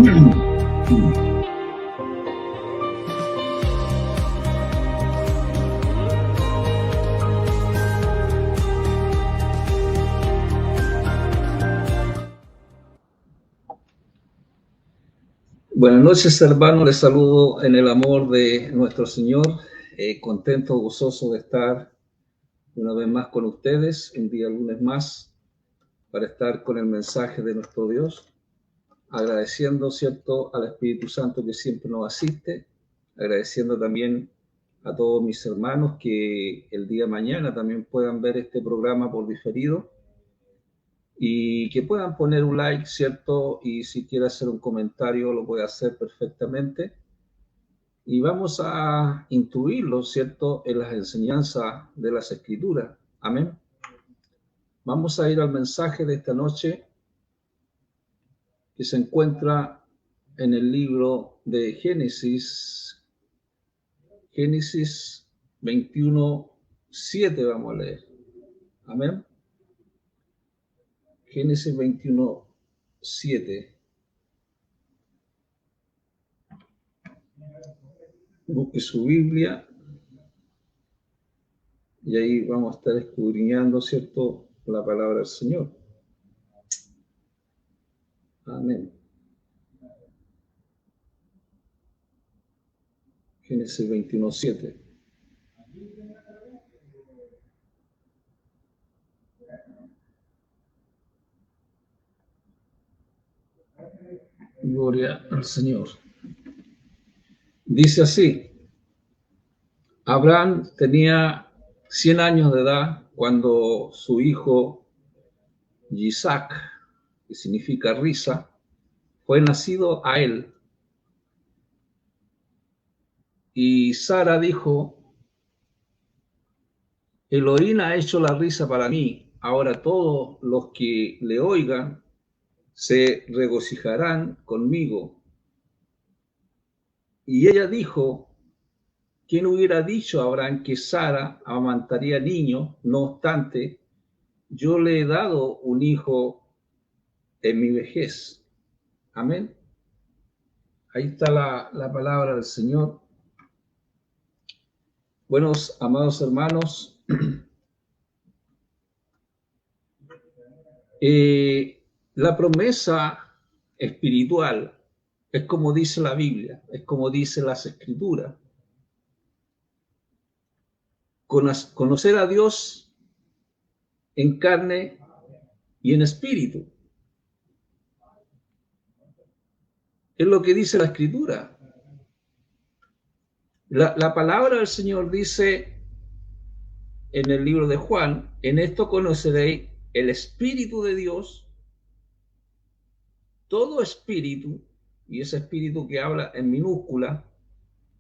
Buenas noches, hermanos. Les saludo en el amor de nuestro Señor. Contento, gozoso de estar una vez más con ustedes, un día lunes más, para estar con el mensaje de nuestro Dios. Agradeciendo, ¿cierto?, al Espíritu Santo que siempre nos asiste. Agradeciendo también a todos mis hermanos que el día de mañana también puedan ver este programa por diferido. Y que puedan poner un like, ¿cierto? Y si quiere hacer un comentario, lo puede hacer perfectamente. Y vamos a instruirlos, ¿cierto?, en las enseñanzas de las Escrituras. Amén. Vamos a ir al mensaje de esta noche, que se encuentra en el libro de Génesis. Génesis 21:7 vamos a leer. Amén. Génesis 21:7. Busque su Biblia y ahí vamos a estar escudriñando, ¿cierto?, la palabra del Señor. Amén. Génesis 21:7. Gloria al Señor. Dice así: Abraham tenía 100 años de edad cuando su hijo Isaac, que significa risa, fue nacido a él. Y Sara dijo: Elohim ha hecho la risa para mí, ahora todos los que le oigan se regocijarán conmigo. Y ella dijo: ¿quién hubiera dicho a Abraham que Sara amamantaría niños? No obstante, yo le he dado un hijo en mi vejez. Amén. Ahí está la palabra del Señor. Buenos, amados hermanos, la promesa espiritual es como dice la Biblia, es como dice las Escrituras. Conocer a Dios en carne y en espíritu. Es lo que dice la Escritura. La palabra del Señor dice en el libro de Juan: en esto conoceréis el Espíritu de Dios. Todo espíritu, y ese espíritu que habla en minúscula,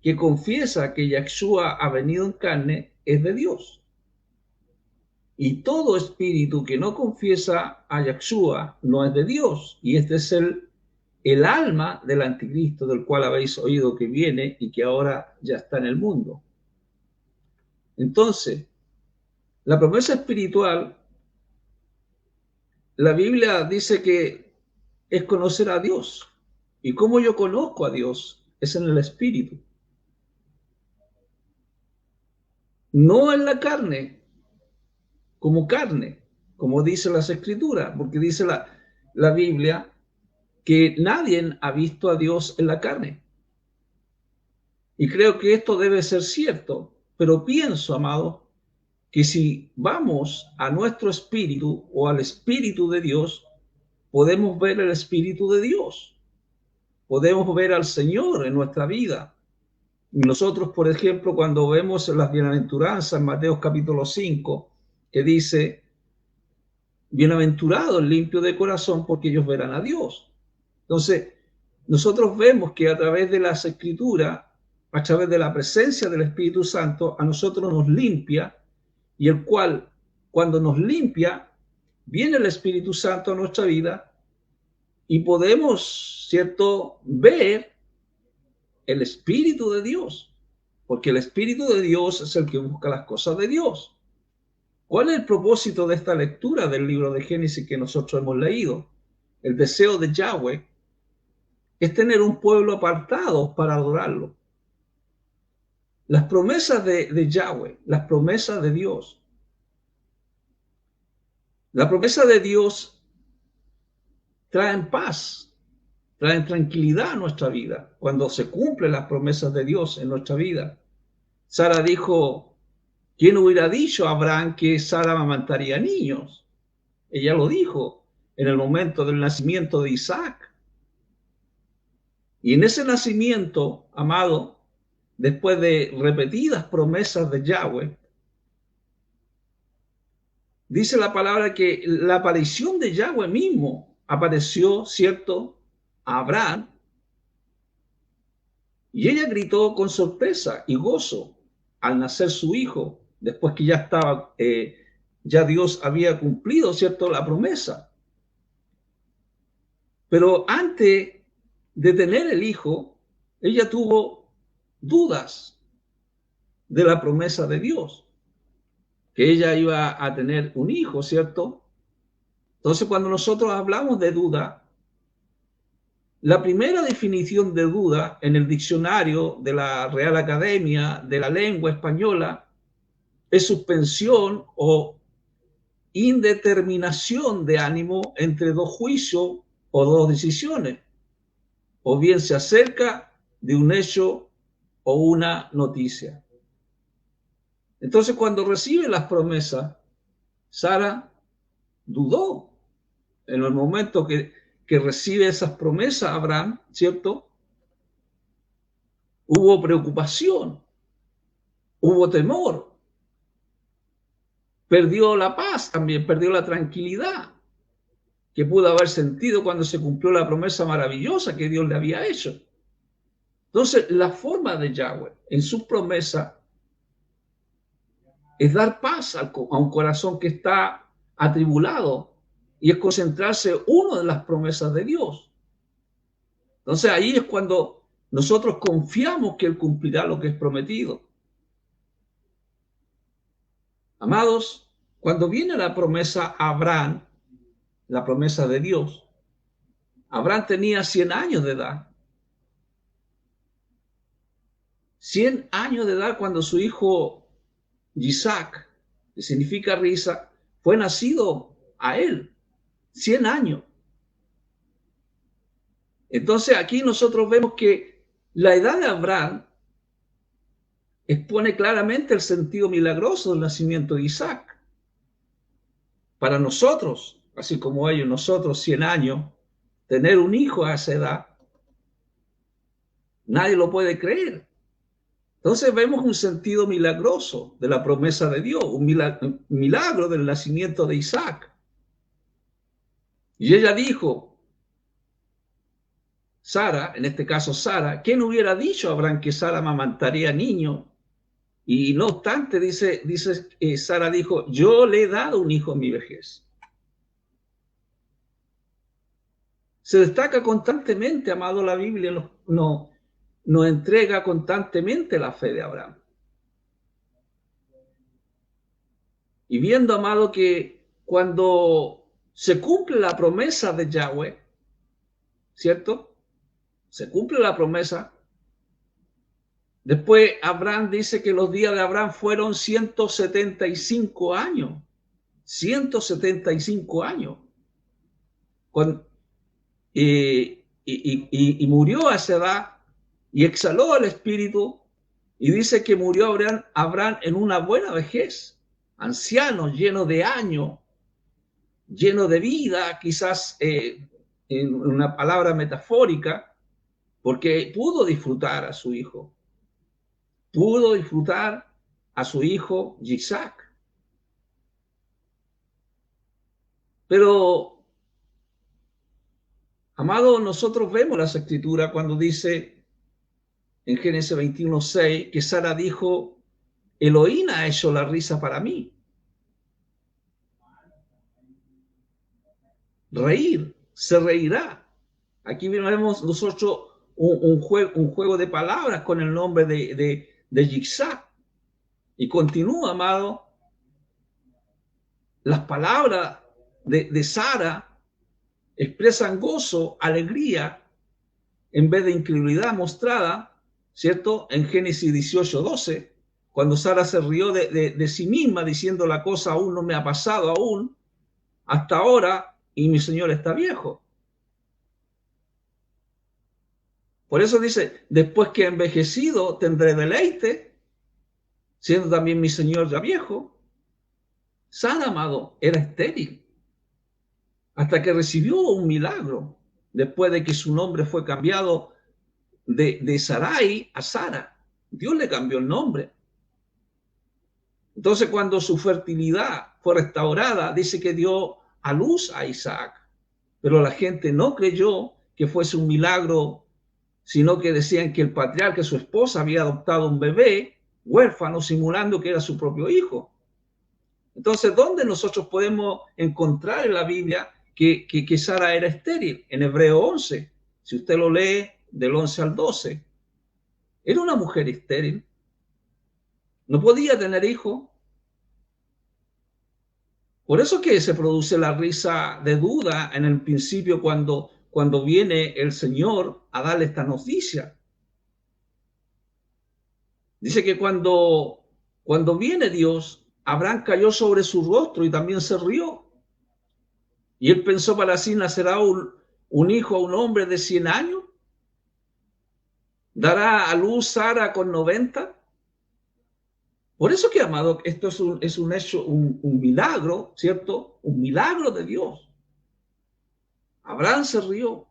que confiesa que Yahshua ha venido en carne, es de Dios. Y todo espíritu que no confiesa a Yahshua no es de Dios. Y este es el alma del anticristo, del cual habéis oído que viene y que ahora ya está en el mundo. Entonces, la promesa espiritual, la Biblia dice que es conocer a Dios. ¿Y cómo yo conozco a Dios? Es en el espíritu. No en la carne, como dice las Escrituras, porque dice la Biblia que nadie ha visto a Dios en la carne. Y creo que esto debe ser cierto, pero pienso, amado, que si vamos a nuestro espíritu o al Espíritu de Dios, podemos ver el Espíritu de Dios. Podemos ver al Señor en nuestra vida. Y nosotros, por ejemplo, cuando vemos las bienaventuranzas en Mateo capítulo 5, que dice: bienaventurados limpios de corazón, porque ellos verán a Dios. Entonces, nosotros vemos que a través de las Escrituras, a través de la presencia del Espíritu Santo, a nosotros nos limpia, y el cual, cuando nos limpia, viene el Espíritu Santo a nuestra vida y podemos, ¿cierto?, ver el Espíritu de Dios, porque el Espíritu de Dios es el que busca las cosas de Dios. ¿Cuál es el propósito de esta lectura del libro de Génesis que nosotros hemos leído? El deseo de Yahweh es tener un pueblo apartado para adorarlo. Las promesas de Yahweh, las promesas de Dios. La promesa de Dios traen paz, traen tranquilidad a nuestra vida cuando se cumplen las promesas de Dios en nuestra vida. Sara dijo, ¿quién hubiera dicho a Abraham que Sara amamantaría niños? Ella lo dijo en el momento del nacimiento de Isaac. Y en ese nacimiento, amado, después de repetidas promesas de Yahweh, dice la palabra que la aparición de Yahweh mismo apareció, ¿cierto?, a Abraham, y ella gritó con sorpresa y gozo al nacer su hijo, después que ya estaba, ya Dios había cumplido, ¿cierto?, la promesa. Pero antes de tener el hijo, ella tuvo dudas de la promesa de Dios, que ella iba a tener un hijo, ¿cierto? Entonces, cuando nosotros hablamos de duda, la primera definición de duda en el diccionario de la Real Academia de la Lengua Española es suspensión o indeterminación de ánimo entre dos juicios o dos decisiones, o bien se acerca de un hecho o una noticia. Entonces, cuando recibe las promesas, Sara dudó en el momento que recibe esas promesas Abraham, ¿cierto? Hubo preocupación, hubo temor, perdió la paz también, perdió la tranquilidad que pudo haber sentido cuando se cumplió la promesa maravillosa que Dios le había hecho. Entonces, la forma de Yahweh en su promesa es dar paz a un corazón que está atribulado y es concentrarse uno de las promesas de Dios. Entonces, ahí es cuando nosotros confiamos que Él cumplirá lo que es prometido. Amados, cuando viene la promesa a Abraham, la promesa de Dios, Abraham tenía 100 años de edad. 100 años de edad cuando su hijo Isaac, que significa risa, fue nacido a él. 100 años. Entonces aquí nosotros vemos que la edad de Abraham expone claramente el sentido milagroso del nacimiento de Isaac. Para nosotros, así como ellos, nosotros 100 años, tener un hijo a esa edad, nadie lo puede creer. Entonces vemos un sentido milagroso de la promesa de Dios, un milagro del nacimiento de Isaac. Y ella dijo, Sara, en este caso Sara, ¿quién hubiera dicho a Abraham que Sara amamantaría niño? Y no obstante, dice Sara dijo, yo le he dado un hijo en mi vejez. Se destaca constantemente, amado, la Biblia nos entrega constantemente la fe de Abraham. Y viendo, amado, que cuando se cumple la promesa de Yahweh, ¿cierto? Se cumple la promesa. Después Abraham dice que los días de Abraham fueron 175 años. 175 años. Y murió a esa edad y exhaló el espíritu y dice que murió Abraham en una buena vejez, anciano, lleno de años, lleno de vida, quizás en una palabra metafórica, porque pudo disfrutar a su hijo, pudo disfrutar a su hijo Isaac. Pero, amado, nosotros vemos las escrituras cuando dice en Génesis 21:6 que Sara dijo, Elohim ha hecho la risa para mí. Reír, se reirá. Aquí vemos nosotros un juego de palabras con el nombre de Yitzhak. Y continúa, amado, las palabras de Sara expresan gozo, alegría, en vez de incredulidad mostrada, ¿cierto? En Génesis 18:12, cuando Sara se rió de sí misma diciendo la cosa aún no me ha pasado aún, hasta ahora, y mi Señor está viejo. Por eso dice, después que he envejecido tendré deleite, siendo también mi Señor ya viejo. Sara, amado, era estéril hasta que recibió un milagro, después de que su nombre fue cambiado de Sarai a Sara. Dios le cambió el nombre. Entonces, cuando su fertilidad fue restaurada, dice que dio a luz a Isaac. Pero la gente no creyó que fuese un milagro, sino que decían que el patriarca, su esposa, había adoptado un bebé huérfano, simulando que era su propio hijo. Entonces, ¿dónde nosotros podemos encontrar en la Biblia que Sara era estéril? En Hebreo 11, si usted lo lee del 11 al 12, era una mujer estéril, no podía tener hijos. Por eso que se produce la risa de duda en el principio cuando viene el Señor a darle esta noticia. Dice que cuando viene Dios, Abraham cayó sobre su rostro y también se rió. Y él pensó para sí, ¿nacerá un hijo a un hombre de 100 años? ¿Dará a luz Sara con 90? Por eso que, amado, esto es un hecho, un milagro, ¿cierto? Un milagro de Dios. Abraham se rió.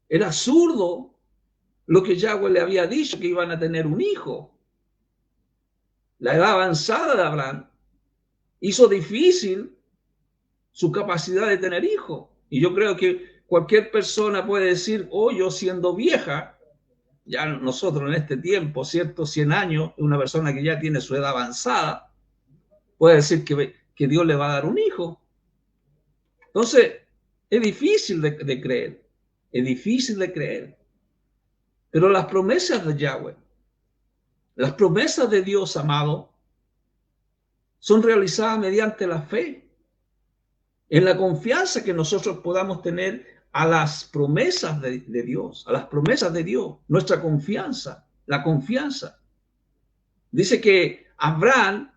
Era absurdo lo que Yahweh le había dicho, que iban a tener un hijo. La edad avanzada de Abraham hizo difícil su capacidad de tener hijos. Y yo creo que cualquier persona puede decir, oh, yo siendo vieja, ya nosotros en este tiempo, ¿cierto? 100 años, una persona que ya tiene su edad avanzada, puede decir que Dios le va a dar un hijo. Entonces, es difícil de creer, es difícil de creer. Pero las promesas de Yahweh, las promesas de Dios, amado, son realizadas mediante la fe, en la confianza que nosotros podamos tener a las promesas de Dios, a las promesas de Dios, nuestra confianza, la confianza. Dice que Abraham,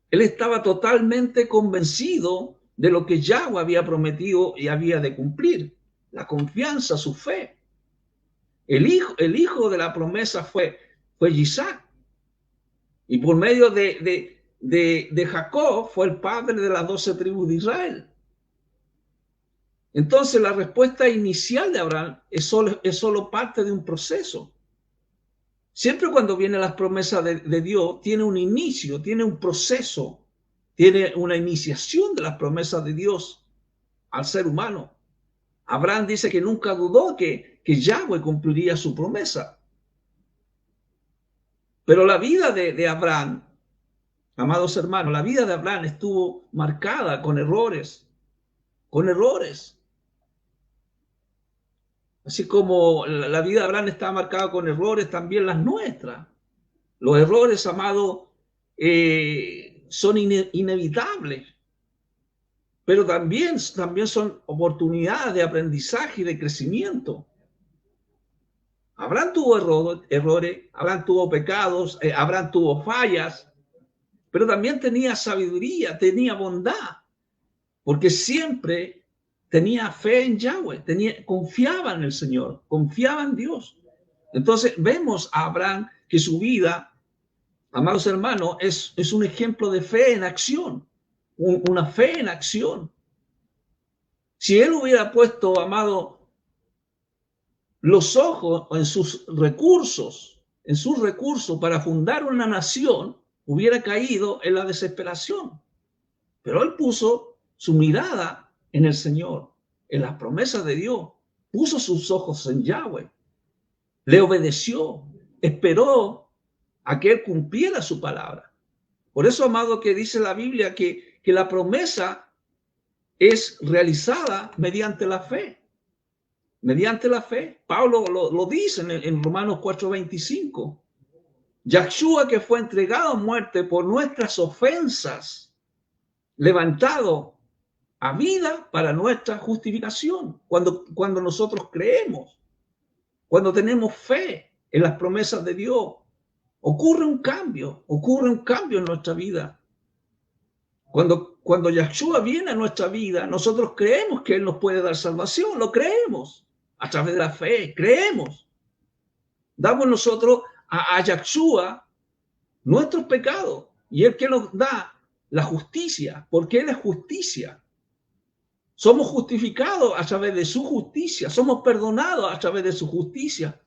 él estaba totalmente convencido de lo que Yahweh había prometido y había de cumplir. La confianza, su fe. El hijo de la promesa fue Isaac. Y por medio de Jacob fue el padre de las 12 tribus de Israel. Entonces la respuesta inicial de Abraham es solo parte de un proceso. Siempre cuando vienen las promesas de Dios, tiene un inicio, tiene un proceso, tiene una iniciación de las promesas de Dios al ser humano. Abraham dice que nunca dudó que Yahweh cumpliría su promesa. Pero la vida de Abraham, amados hermanos, la vida de Abraham estuvo marcada con errores, con errores. Así como la vida de Abraham está marcada con errores, también las nuestras. Los errores, amado, son inevitables, pero también son oportunidades de aprendizaje y de crecimiento. Abraham tuvo errores, Abraham tuvo pecados, Abraham tuvo fallas, pero también tenía sabiduría, tenía bondad, porque siempre tenía fe en Yahweh, confiaba en el Señor, confiaba en Dios. Entonces vemos a Abraham que su vida, amados hermanos, es un ejemplo de fe en acción, una fe en acción. Si él hubiera puesto, amado, los ojos en sus recursos para fundar una nación, hubiera caído en la desesperación. Pero él puso su mirada en el Señor, en las promesas de Dios, puso sus ojos en Yahweh, le obedeció, esperó a que él cumpliera su palabra. Por eso, amado, que dice la Biblia que la promesa es realizada mediante la fe. Mediante la fe. Pablo lo dice en Romanos 4:25. Yahshua, que fue entregado a muerte por nuestras ofensas, levantado a vida para nuestra justificación, cuando nosotros creemos. cuando tenemos fe en las promesas de Dios, ocurre un cambio en nuestra vida. Cuando Yahshua viene a nuestra vida, nosotros creemos que Él nos puede dar salvación, lo creemos a través de la fe, creemos. Damos nosotros a Yahshua nuestros pecados y Él que nos da la justicia, porque Él es justicia. Somos justificados a través de su justicia, somos perdonados a través de su justicia.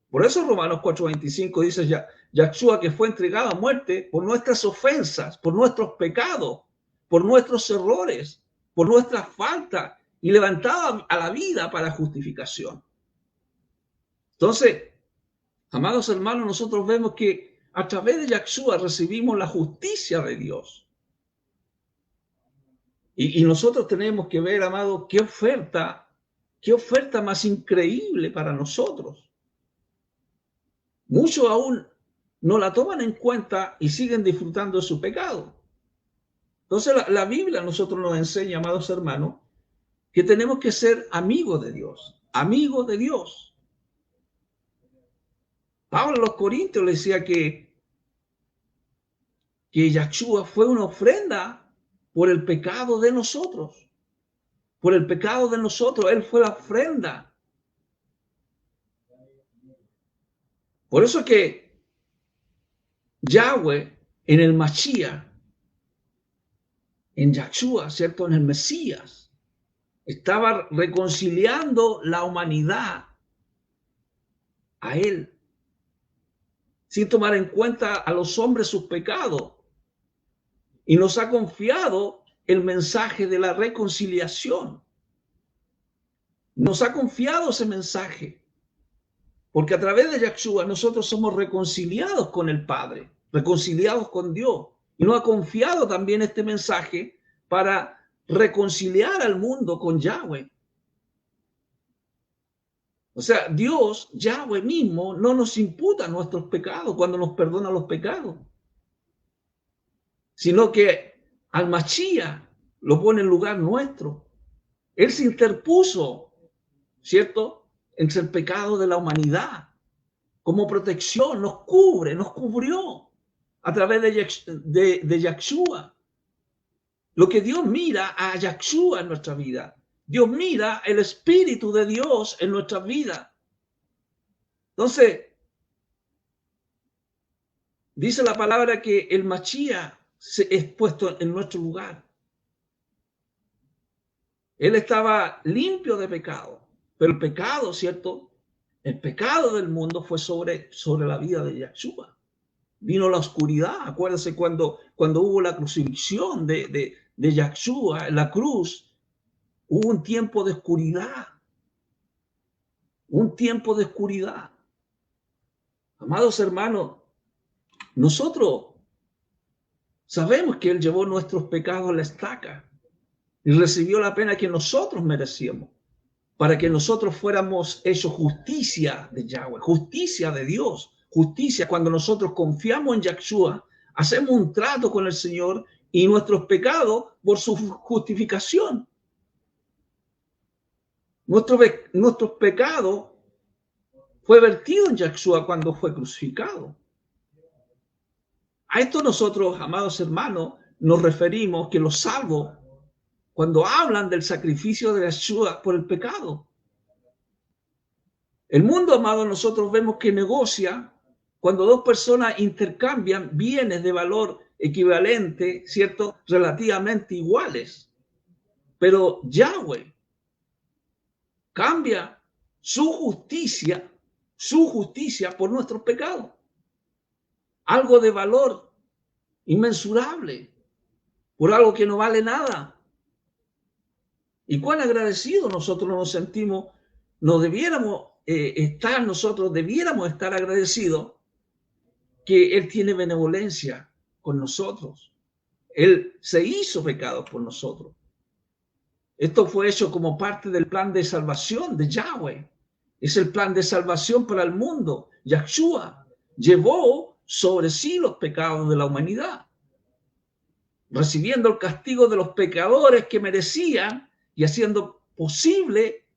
Por eso Romanos 4:25 dice Yahshua que fue entregado a muerte por nuestras ofensas, por nuestros pecados, por nuestros errores, por nuestras faltas y levantado a la vida para justificación. Entonces, amados hermanos, nosotros vemos que a través de Yahshua recibimos la justicia de Dios. Y nosotros tenemos que ver, amados, qué oferta más increíble para nosotros. Muchos aún no la toman en cuenta y siguen disfrutando de su pecado. Entonces la Biblia a nosotros nos enseña, amados hermanos, que tenemos que ser amigos de Dios, amigos de Dios. Pablo a los Corintios le decía que Yahshua fue una ofrenda por el pecado de nosotros. Por el pecado de nosotros, Él fue la ofrenda. Por eso que Yahweh en el Mashiach, en Yahshua, ¿cierto? En el Mesías, estaba reconciliando la humanidad a Él, sin tomar en cuenta a los hombres sus pecados. Y nos ha confiado el mensaje de la reconciliación. Nos ha confiado ese mensaje. Porque a través de Yahshua nosotros somos reconciliados con el Padre, reconciliados con Dios. Y nos ha confiado también este mensaje para reconciliar al mundo con Yahweh. O sea, Dios, Yahweh mismo, no nos imputa nuestros pecados cuando nos perdona los pecados, sino que al Mashiach lo pone en lugar nuestro. Él se interpuso, ¿cierto?, entre el pecado de la humanidad. Como protección nos cubre, nos cubrió a través de Yahshua. Lo que Dios mira a Yahshua en nuestra vida. Dios mira el Espíritu de Dios en nuestra vida. Entonces, dice la palabra que el Mashiach es puesto en nuestro lugar. Él estaba limpio de pecado, pero el pecado, ¿cierto? El pecado del mundo fue sobre la vida de Yahshua. Vino la oscuridad. Acuérdense cuando hubo la crucifixión de Yahshua en la cruz, hubo un tiempo de oscuridad. Un tiempo de oscuridad. Amados hermanos, nosotros sabemos que Él llevó nuestros pecados a la estaca y recibió la pena que nosotros merecíamos para que nosotros fuéramos hechos justicia de Yahweh, justicia de Dios, justicia. Cuando nosotros confiamos en Yahshua, hacemos un trato con el Señor y nuestros pecados por su justificación. Nuestros pecados fue vertido en Yahshua cuando fue crucificado. A esto nosotros, amados hermanos, nos referimos que los salvos, cuando hablan del sacrificio de Yahshua por el pecado. El mundo, amados, nosotros vemos que negocia cuando dos personas intercambian bienes de valor equivalente, ¿cierto? Relativamente iguales. Pero Yahweh cambia su justicia por nuestros pecados. Algo de valor inmensurable por algo que no vale nada. Y cuán agradecidos nosotros nos sentimos, debiéramos estar agradecidos que Él tiene benevolencia con nosotros. Él se hizo pecado por nosotros. Esto fue hecho como parte del plan de salvación de Yahweh. Es el plan de salvación para el mundo. Yahshua llevó sobre sí los pecados de la humanidad, recibiendo el castigo de los pecadores que merecían y haciendo posible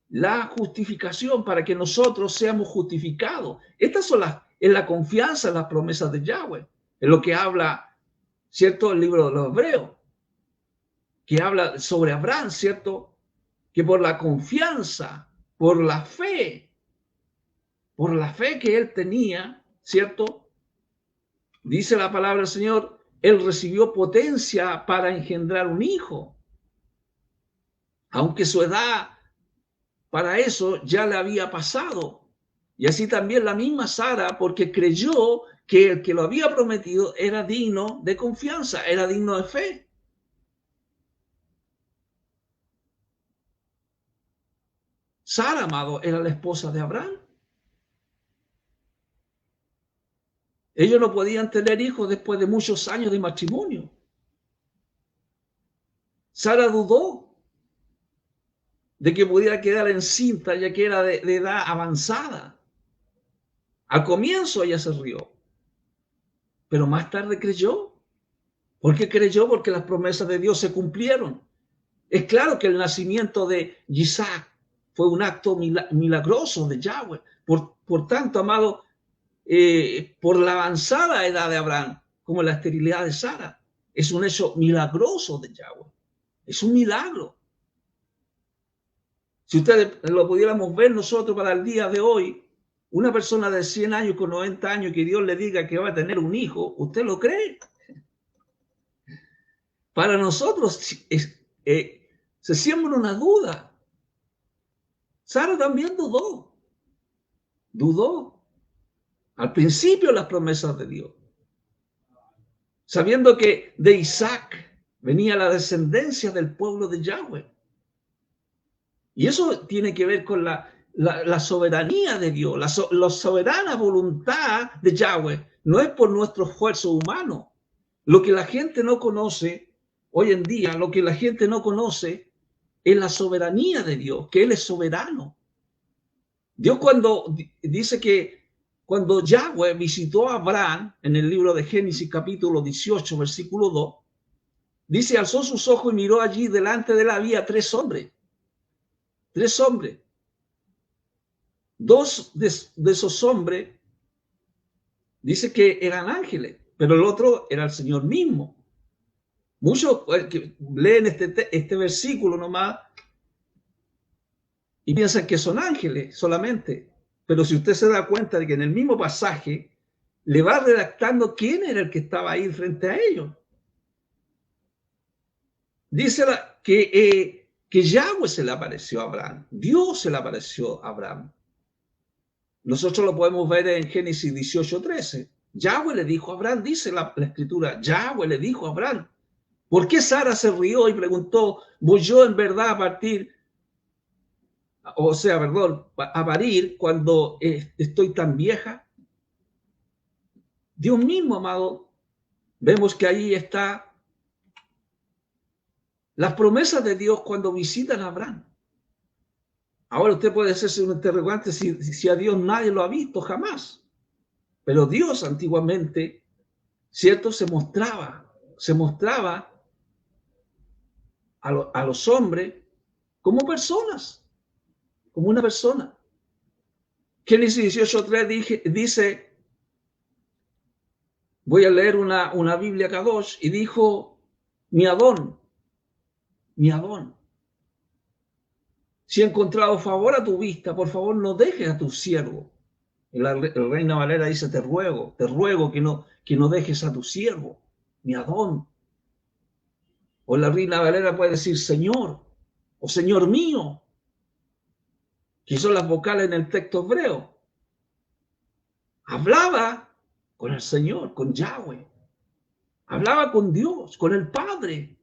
la justificación para que nosotros seamos justificados. Estas son es la confianza en las promesas de Yahweh, en lo que habla, ¿cierto?, el libro de los Hebreos, que habla sobre Abraham, ¿cierto?, que por la confianza, por la fe que él tenía, ¿cierto?, dice la palabra del Señor, él recibió potencia para engendrar un hijo, aunque su edad para eso ya le había pasado. Y así también la misma Sara, porque creyó que el que lo había prometido era digno de confianza, era digno de fe. Sara, amado, era la esposa de Abraham. Ellos no podían tener hijos después de muchos años de matrimonio. Sara dudó de que pudiera quedar encinta, ya que era de edad avanzada. Al comienzo ella se rió, pero más tarde creyó. ¿Por qué creyó? Porque las promesas de Dios se cumplieron. Es claro que el nacimiento de Isaac fue un acto milagroso de Yahweh. Por tanto, amado, por la avanzada edad de Abraham, como la esterilidad de Sara, es un hecho milagroso de Yahweh. Es un milagro. Si ustedes lo pudiéramos ver nosotros para el día de hoy, una persona de 100 años con 90 años que Dios le diga que va a tener un hijo, ¿usted lo cree? Para nosotros se siembra una duda. Sara también dudó al principio las promesas de Dios, sabiendo que de Isaac venía la descendencia del pueblo de Yahweh. Y eso tiene que ver con la soberanía de Dios, la soberana voluntad de Yahweh. No es por nuestro esfuerzo humano. Lo que la gente no conoce hoy en día, lo que la gente no conoce es la soberanía de Dios, que Él es soberano. Dios cuando dice que cuando Yahweh visitó a Abraham en el libro de Génesis capítulo 18, versículo 2, dice, alzó sus ojos y miró allí delante de él había tres hombres. Dos de esos hombres dice que eran ángeles, pero el otro era el Señor mismo. Muchos que leen este versículo nomás y piensan que son ángeles solamente. Pero si usted se da cuenta de que en el mismo pasaje le va redactando quién era el que estaba ahí frente a ellos. Dice que Yahweh se le apareció a Abraham, Dios se le apareció a Abraham. Nosotros lo podemos ver en Génesis 18:13. Yahweh le dijo a Abraham, dice la escritura, Yahweh le dijo a Abraham. ¿Por qué Sara se rió y preguntó, voy yo en verdad a partir, a parir cuando estoy tan vieja? Dios mismo, amado, vemos que ahí está las promesas de Dios cuando visitan a Abraham. Ahora usted puede hacerse un interrogante si a Dios nadie lo ha visto jamás. Pero Dios antiguamente, ¿cierto? Se mostraba a los hombres como personas, como una persona. Génesis 18:3 dice, voy a leer una Biblia Kadosh, y dijo, mi Adón, si he encontrado favor a tu vista, por favor no dejes a tu siervo. El Reina Valera dice, te ruego que no dejes a tu siervo, mi Adón. O la Reina Valera puede decir Señor, o Señor mío, que son las vocales en el texto hebreo. Hablaba con el Señor, con Yahweh. Hablaba con Dios, con el Padre.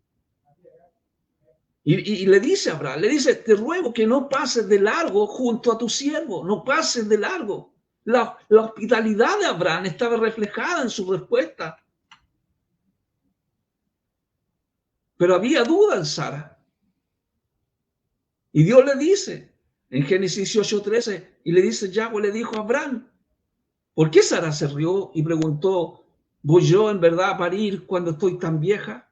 Y le dice a Abraham, te ruego que no pases de largo junto a tu siervo, no pases de largo. La hospitalidad de Abraham estaba reflejada en su respuesta. Pero había duda en Sara. Y Dios le dice, en Génesis 18:13, y le dice, Yahweh le dijo a Abraham, ¿por qué Sara se rió y preguntó, voy yo en verdad a parir cuando estoy tan vieja?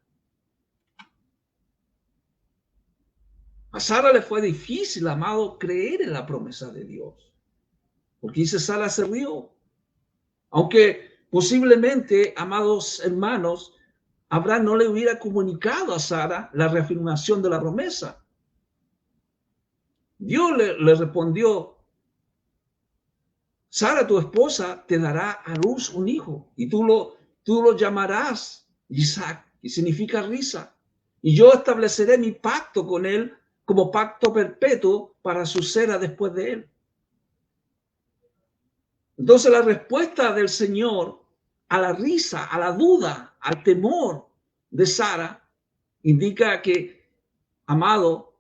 A Sara le fue difícil, amado, creer en la promesa de Dios. Porque dice, Sara se rió. Aunque posiblemente, amados hermanos, Abraham no le hubiera comunicado a Sara la reafirmación de la promesa. Dios le respondió, Sara, tu esposa, te dará a luz un hijo y tú lo llamarás Isaac, que significa risa. Y yo estableceré mi pacto con él como pacto perpetuo para su cera después de él. Entonces la respuesta del Señor a la risa, a la duda, al temor de Sara, indica que, amado,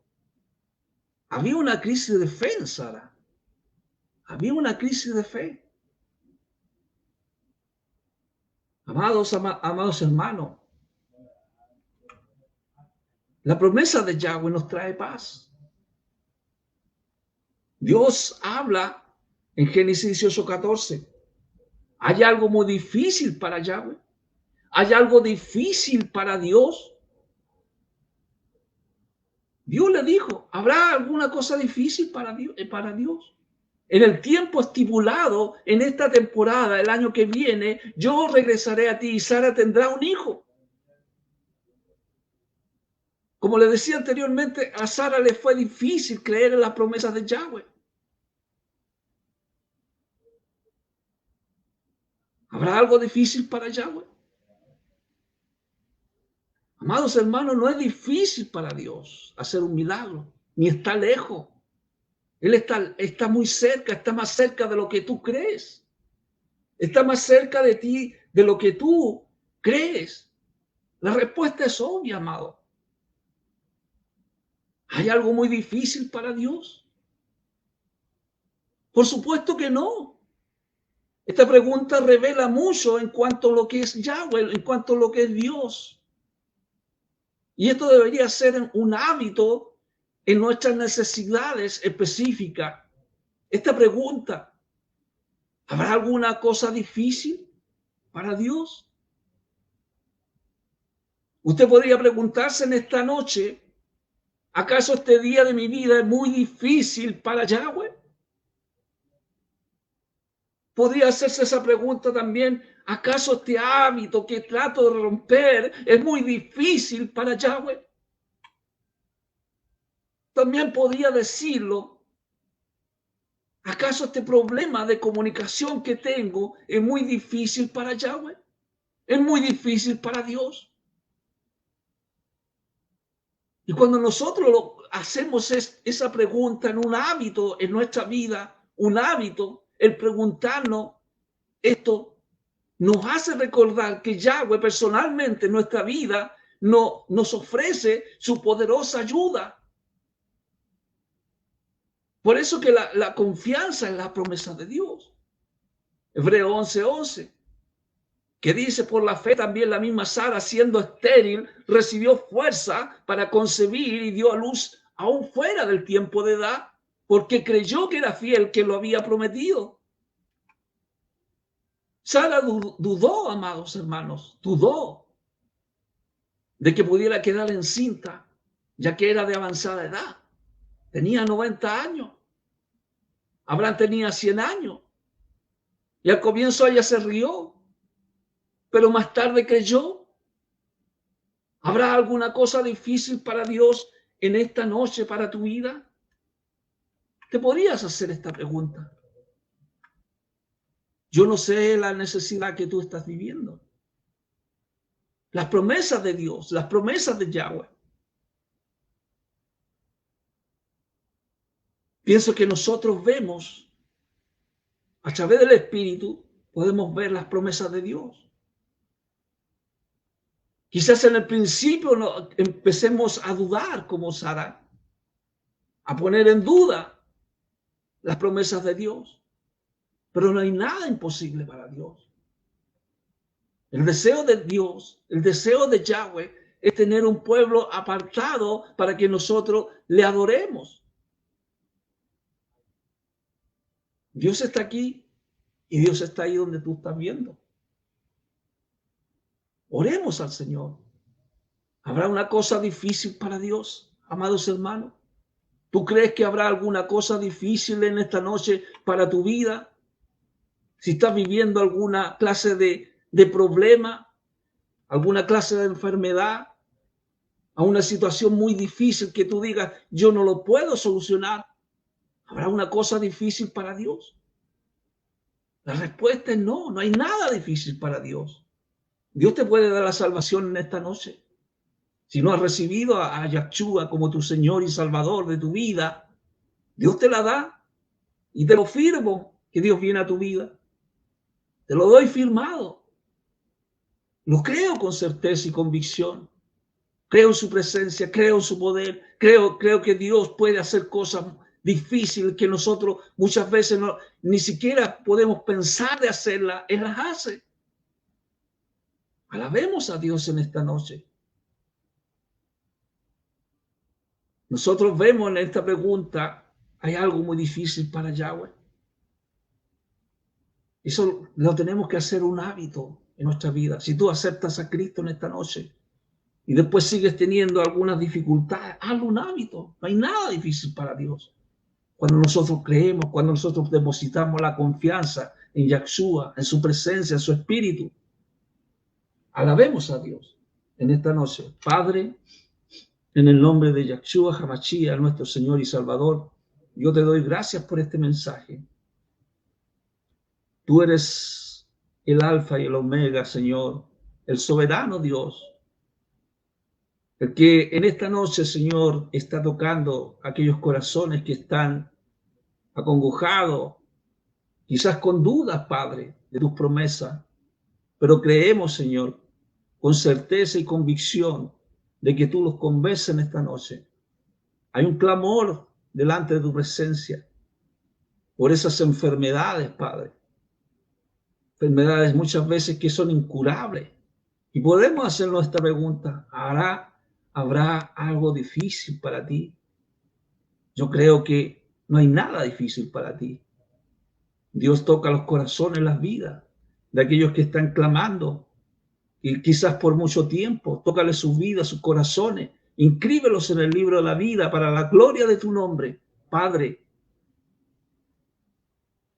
había una crisis de fe en Sara. Había una crisis de fe. Amados hermanos, la promesa de Yahweh nos trae paz. Dios habla en Génesis 18:14. ¿Hay algo muy difícil para Yahweh? ¿Hay algo difícil para Dios? Dios le dijo, ¿habrá alguna cosa difícil para Dios? En el tiempo estipulado, en esta temporada, el año que viene, yo regresaré a ti y Sara tendrá un hijo. Como le decía anteriormente, a Sara le fue difícil creer en las promesas de Yahweh. ¿Habrá algo difícil para Yahweh? Amados hermanos, no es difícil para Dios hacer un milagro, ni está lejos. Él está muy cerca, está más cerca de lo que tú crees. Está más cerca de ti de lo que tú crees. La respuesta es obvia, amado. ¿Hay algo muy difícil para Dios? Por supuesto que no. Esta pregunta revela mucho en cuanto a lo que es Yahweh, en cuanto a lo que es Dios. Y esto debería ser un hábito en nuestras necesidades específicas. Esta pregunta, ¿habrá alguna cosa difícil para Dios? Usted podría preguntarse en esta noche, ¿acaso este día de mi vida es muy difícil para Yahweh? Podría hacerse esa pregunta también, ¿acaso este hábito que trato de romper es muy difícil para Yahweh? También podría decirlo, ¿acaso este problema de comunicación que tengo es muy difícil para Yahweh? ¿Es muy difícil para Dios? Y cuando nosotros hacemos esa pregunta en un hábito en nuestra vida, un hábito, el preguntarnos esto nos hace recordar que Yahweh personalmente en nuestra vida nos ofrece su poderosa ayuda. Por eso que la confianza en la promesa de Dios. Hebreo 11:11, que dice, por la fe también la misma Sara, siendo estéril, recibió fuerza para concebir y dio a luz aún fuera del tiempo de edad, porque creyó que era fiel que lo había prometido. Sara dudó, amados hermanos, dudó de que pudiera quedar encinta, ya que era de avanzada edad. Tenía 90 años. Abraham tenía 100 años. Y al comienzo ella se rió, pero más tarde creyó. ¿Habrá alguna cosa difícil para Dios en esta noche, para tu vida? Te podrías hacer esta pregunta. Yo no sé la necesidad que tú estás viviendo. Las promesas de Dios, las promesas de Yahweh. Pienso que nosotros vemos, a través del Espíritu, podemos ver las promesas de Dios. Quizás en el principio empecemos a dudar como Sara, a poner en duda las promesas de Dios. Pero no hay nada imposible para Dios. El deseo de Dios, el deseo de Yahweh es tener un pueblo apartado para que nosotros le adoremos. Dios está aquí y Dios está ahí donde tú estás viendo. Oremos al Señor. ¿Habrá una cosa difícil para Dios, amados hermanos? ¿Tú crees que habrá alguna cosa difícil en esta noche para tu vida? Si estás viviendo alguna clase de problema, alguna clase de enfermedad, a una situación muy difícil que tú digas, yo no lo puedo solucionar, ¿habrá una cosa difícil para Dios? La respuesta es no, no hay nada difícil para Dios. Dios te puede dar la salvación en esta noche. Si no has recibido a Yahshua como tu Señor y Salvador de tu vida, Dios te la da y te lo firmo que Dios viene a tu vida. Te lo doy firmado. Lo creo con certeza y convicción. Creo en su presencia, creo en su poder, creo que Dios puede hacer cosas difíciles que nosotros muchas veces ni siquiera podemos pensar de hacerlas. Él las hace. Alabemos a Dios en esta noche. Nosotros vemos en esta pregunta, ¿hay algo muy difícil para Yahweh? Eso lo tenemos que hacer un hábito en nuestra vida. Si tú aceptas a Cristo en esta noche y después sigues teniendo algunas dificultades, hazlo un hábito. No hay nada difícil para Dios. Cuando nosotros creemos, cuando nosotros depositamos la confianza en Yahshua, en su presencia, en su espíritu, alabemos a Dios en esta noche. Padre, en el nombre de Yahshua HaMashiach, nuestro Señor y Salvador, yo te doy gracias por este mensaje. Tú eres el Alfa y el Omega, Señor, el soberano Dios, el que en esta noche, Señor, está tocando aquellos corazones que están acongojados, quizás con dudas, Padre, de tus promesas, pero creemos, Señor, con certeza y convicción de que tú los convences en esta noche. Hay un clamor delante de tu presencia por esas enfermedades, Padre. Enfermedades muchas veces que son incurables. Y podemos hacer nuestra pregunta, ¿habrá algo difícil para ti? Yo creo que no hay nada difícil para ti. Dios toca los corazones, las vidas de aquellos que están clamando y quizás por mucho tiempo. Tócale sus vidas, sus corazones. Inscríbelos en el libro de la vida para la gloria de tu nombre. Padre,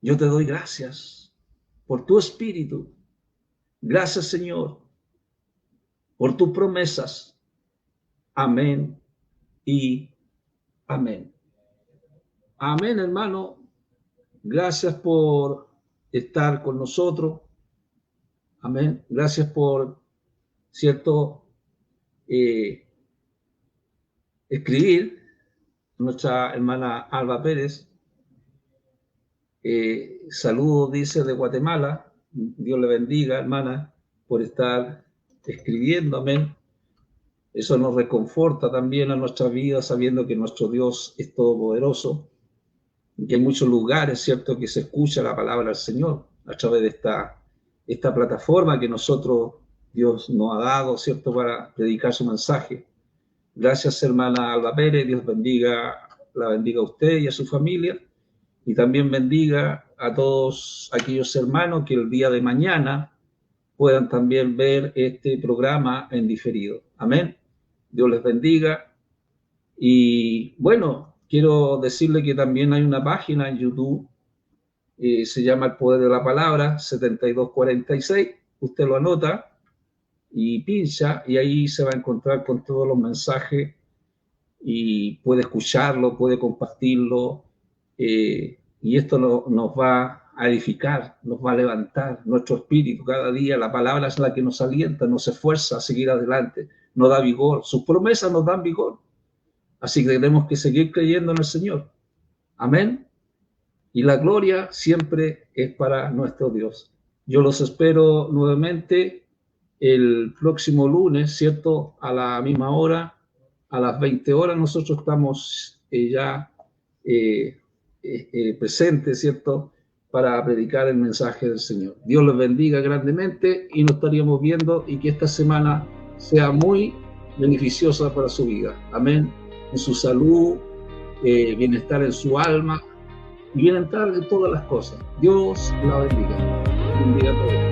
yo te doy gracias por tu espíritu. Gracias, Señor, por tus promesas. Amén y amén. Amén, hermano. Gracias por estar con nosotros. Amén. Gracias por, escribir. Nuestra hermana Alba Pérez. Saludos, dice, de Guatemala. Dios le bendiga, hermana, por estar escribiendo. Amén. Eso nos reconforta también a nuestra vida, sabiendo que nuestro Dios es todopoderoso, y que hay muchos lugares, ¿cierto?, que se escucha la palabra del Señor a través de esta plataforma que Dios nos ha dado, ¿cierto?, para predicar su mensaje. Gracias, hermana Alba Pérez. Dios la bendiga a usted y a su familia, y también bendiga a todos aquellos hermanos que el día de mañana puedan también ver este programa en diferido. Amén. Dios les bendiga. Y bueno, quiero decirle que también hay una página en YouTube, se llama El Poder de la Palabra 7246. Usted lo anota y pincha, y ahí se va a encontrar con todos los mensajes y puede escucharlo, puede compartirlo, y esto nos va a edificar, nos va a levantar nuestro espíritu cada día. La palabra es la que nos alienta, nos esfuerza a seguir adelante, nos da vigor. Sus promesas nos dan vigor. Así que tenemos que seguir creyendo en el Señor. Amén. Y la gloria siempre es para nuestro Dios. Yo los espero nuevamente el próximo lunes, ¿cierto? A la misma hora, a las 20 horas. Nosotros estamos ya presentes, ¿cierto?, para predicar el mensaje del Señor. Dios les bendiga grandemente y nos estaríamos viendo, y que esta semana sea muy beneficiosa para su vida. Amén. En su salud, bienestar en su alma y bienestar en todas las cosas. Dios la bendiga. Bendiga a todos.